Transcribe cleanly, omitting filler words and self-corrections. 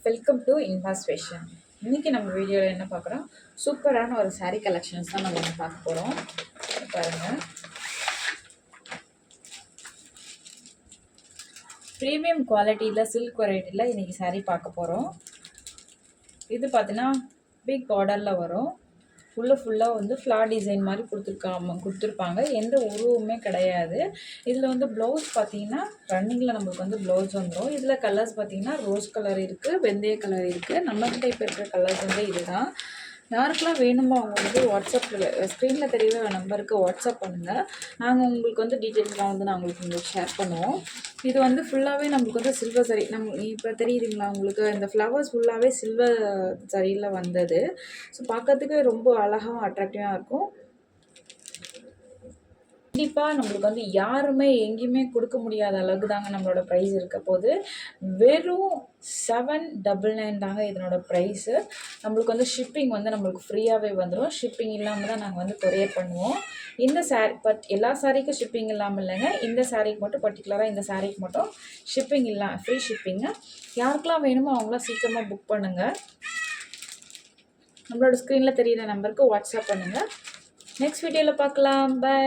Welcome to Infas fashion. இன்றைக்கி நம்ம வீடியோவில் என்ன பார்க்குறோம், சூப்பரான ஒரு சாரீ கலெக்ஷன்ஸ் தான் நம்ம பார்க்க போகிறோம். பாருங்கள், ப்ரீமியம் குவாலிட்டியில் சில்க் வெரைட்டியில் இன்றைக்கி சாரீ பார்க்க போகிறோம். இது பார்த்தீங்கன்னா பிக் பார்டரில் வரும். ஃபுல்லாக வந்து ஃப்ளார் டிசைன் மாதிரி கொடுத்துருப்பாங்க. எந்த உருவமே கிடையாது. இதில் வந்து ப்ளவுஸ் பார்த்தீங்கன்னா ரன்னிங்கில் நம்மளுக்கு வந்து ப்ளவுஸ் வந்துடும். இதில் கலர்ஸ் பார்த்தீங்கன்னா ரோஸ் கலர் இருக்குது, வெந்தய கலர் இருக்குது. நம்மக்கிட்ட இப்போ இருக்கிற கலர்ஸ் வந்து இதுதான். யாருக்கெல்லாம் வேணுமோ அவங்க வந்து வாட்ஸ்அப்பில் ஸ்க்ரீனில் தெரியுற நம்பருக்கு வாட்ஸ்அப் பண்ணுங்கள். நாங்கள் உங்களுக்கு வந்து டீட்டெயில்ஸ்லாம் வந்து நான் உங்களுக்கு ஷேர் பண்ணுவோம். இது வந்து ஃபுல்லாகவே நம்மளுக்கு வந்து சில்வர் சரி, இப்போ தெரியுதுங்களா உங்களுக்கு, இந்த ஃப்ளவர்ஸ் ஃபுல்லாகவே சில்வர் சரியில் வந்தது. ஸோ பார்க்கறதுக்கு ரொம்ப அழகாகவும் அட்ராக்டிவாக இருக்கும். கண்டிப்பாக நம்மளுக்கு வந்து யாருமே எங்கேயுமே கொடுக்க முடியாத அளவுக்கு தாங்க நம்மளோட ப்ரைஸ் இருக்க போது. வெறும் 799 தாங்க இதனோட ப்ரைஸு. நம்மளுக்கு வந்து ஷிப்பிங் வந்து நம்மளுக்கு ஃப்ரீயாகவே வந்துடும். ஷிப்பிங் இல்லாமல் தான் நாங்கள் வந்து கொரியர் பண்ணுவோம். இந்த சாரீ எல்லா சாரீக்கும் ஷிப்பிங் இல்லாமல் இல்லைங்க, இந்த சாரீக்கு மட்டும் பர்டிகுலராக இந்த சாரீக்கு மட்டும் ஷிப்பிங் ஃப்ரீ ஷிப்பிங்கு. யாருக்கெல்லாம் வேணுமோ அவங்களாம் சீக்கிரமாக புக் பண்ணுங்கள். நம்மளோட ஸ்க்ரீனில் தெரியிற நம்பருக்கு வாட்ஸ்அப் பண்ணுங்கள். நெக்ஸ்ட் வீடியோவில் பார்க்கலாம். பை.